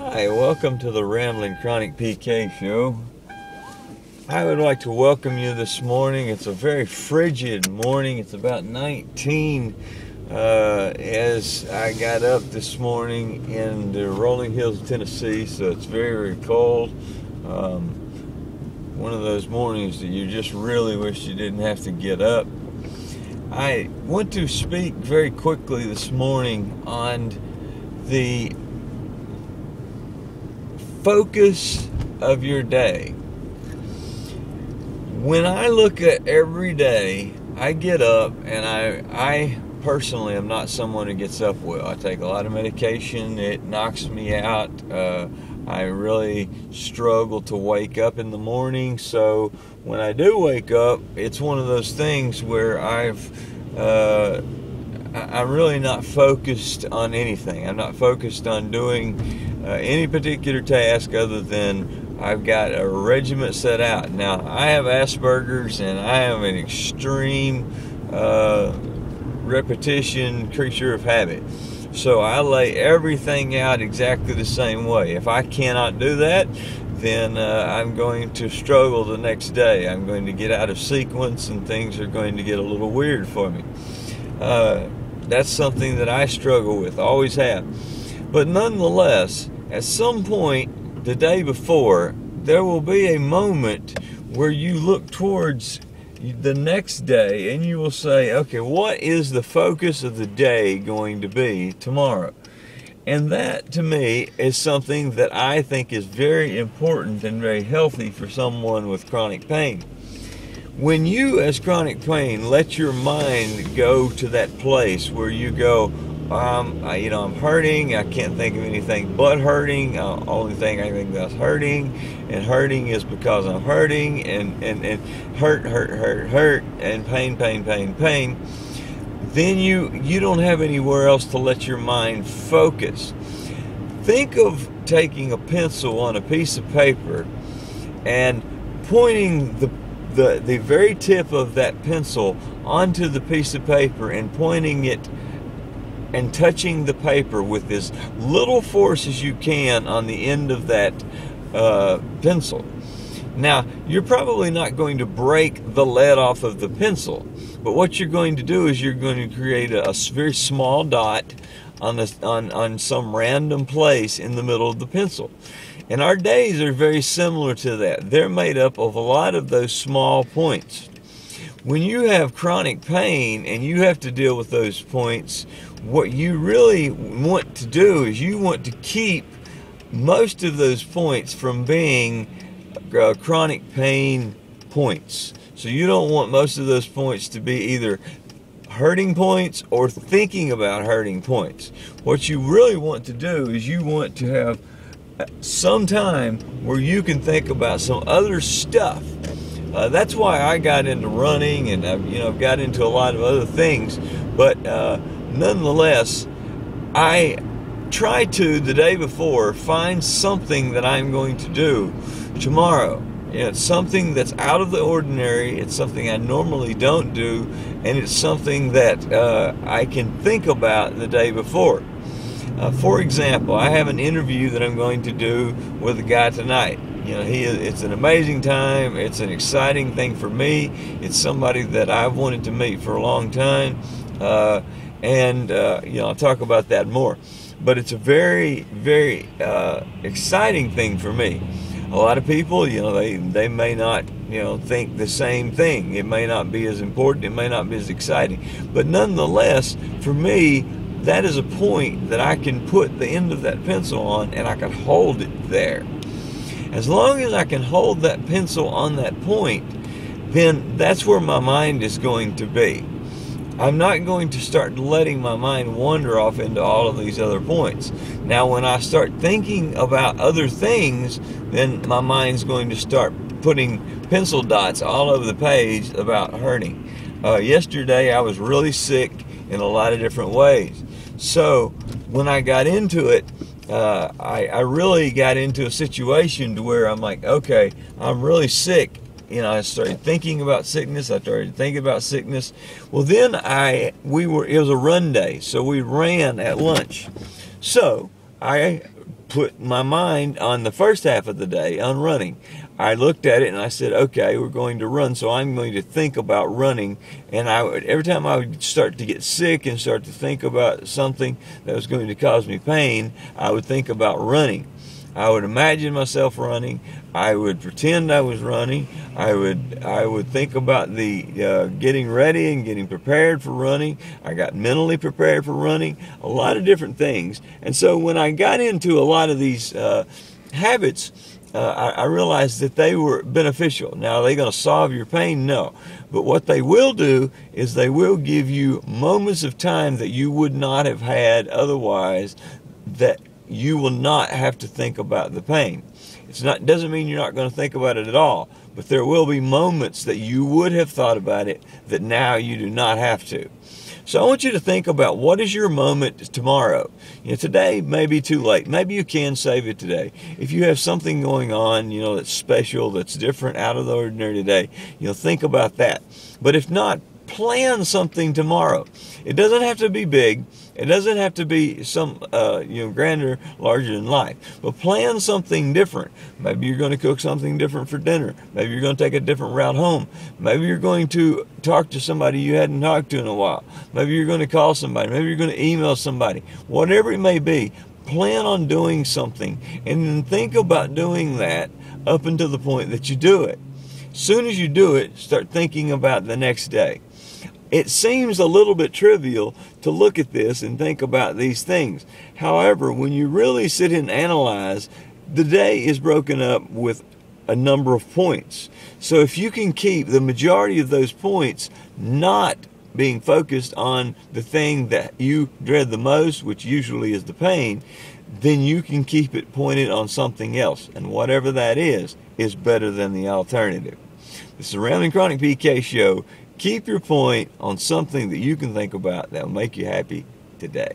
Hi, welcome to the Ramblingchronicpk show. I would like to welcome you this morning. It's a very frigid morning. It's about 19 as I got up this morning in the rolling hills of Tennessee, so it's very, very cold. One of those mornings that you just really wish you didn't have to get up. I want to speak very quickly this morning on the focus of your day. When I look at every day, I get up, and I personally am not someone who gets up well. I take a lot of medication. It knocks me out. I really struggle to wake up in the morning. So when I do wake up, it's one of those things where I'm really not focused on anything. I'm not focused on doing any particular task other than I've got a regiment set out. Now, I have Asperger's, and I am an extreme repetition creature of habit. So I lay everything out exactly the same way. If I cannot do that, then I'm going to struggle the next day. I'm going to get out of sequence, and things are going to get a little weird for me. That's something that I struggle with, always have. But nonetheless, at some point the day before, there will be a moment where you look towards the next day and you will say, okay, what is the focus of the day going to be tomorrow? And that, to me, is something that I think is very important and very healthy for someone with chronic pain. When you, as chronic pain, let your mind go to that place where you go, I'm hurting, I can't think of anything but hurting, only thing I think that's hurting, and hurting is because I'm hurting, and hurt, and pain, then you don't have anywhere else to let your mind focus. Think of taking a pencil on a piece of paper and pointing the very tip of that pencil onto the piece of paper and pointing it and touching the paper with as little force as you can on the end of that pencil. Now, you're probably not going to break the lead off of the pencil, but what you're going to do is you're going to create a very small dot on some random place in the middle of the pencil. And our days are very similar to that. They're made up of a lot of those small points. When you have chronic pain and you have to deal with those points, what you really want to do is you want to keep most of those points from being chronic pain points. So you don't want most of those points to be either hurting points or thinking about hurting points. What you really want to do is you want to have some time where you can think about some other stuff. That's why I got into running, and I've got into a lot of other things. But nonetheless, I try to, the day before, find something that I'm going to do tomorrow. It's something that's out of the ordinary. It's something I normally don't do, and it's something that I can think about the day before. For example, I have an interview that I'm going to do with a guy tonight. It's an amazing time. It's an exciting thing for me. It's somebody that I've wanted to meet for a long time. I'll talk about that more. But it's a very, very exciting thing for me. A lot of people, they may not, think the same thing. It may not be as important. It may not be as exciting. But nonetheless, for me, that is a point that I can put the end of that pencil on, and I can hold it there. As long as I can hold that pencil on that point, then that's where my mind is going to be. I'm not going to start letting my mind wander off into all of these other points. Now, when I start thinking about other things, then my mind's going to start putting pencil dots all over the page about hurting. Yesterday, I was really sick in a lot of different ways. So when I got into it, I really got into a situation to where I'm like, okay, I'm really sick. I started thinking about sickness. Well, then it was a run day, so we ran at lunch. So I put my mind on the first half of the day on running. I looked at it and I said, okay, we're going to run, so I'm going to think about running. And every time I would start to get sick and start to think about something that was going to cause me pain, I would think about running. I would imagine myself running. I would pretend I was running. I would think about the getting ready and getting prepared for running. I got mentally prepared for running. A lot of different things. And so when I got into a lot of these habits, I realized that they were beneficial. Now, are they going to solve your pain? No. But what they will do is they will give you moments of time that you would not have had otherwise, that you will not have to think about the pain. It doesn't mean you're not going to think about it at all, but there will be moments that you would have thought about it that now you do not have to. So I want you to think about, what is your moment tomorrow? Today may be too late. Maybe you can save it today. If you have something going on, that's special, that's different, out of the ordinary today, think about that. But if not, plan something tomorrow. It doesn't have to be big. It doesn't have to be some, grander, larger than life. But plan something different. Maybe you're going to cook something different for dinner. Maybe you're going to take a different route home. Maybe you're going to talk to somebody you hadn't talked to in a while. Maybe you're going to call somebody. Maybe you're going to email somebody. Whatever it may be, plan on doing something, and then think about doing that up until the point that you do it. As soon as you do it, start thinking about the next day. It seems a little bit trivial to look at this and think about these things. However, when you really sit and analyze, the day is broken up with a number of points. So if you can keep the majority of those points not being focused on the thing that you dread the most, which usually is the pain, then you can keep it pointed on something else. And whatever that is better than the alternative. This is the Ramblingchronicpk show. Keep your point on something that you can think about that will make you happy today.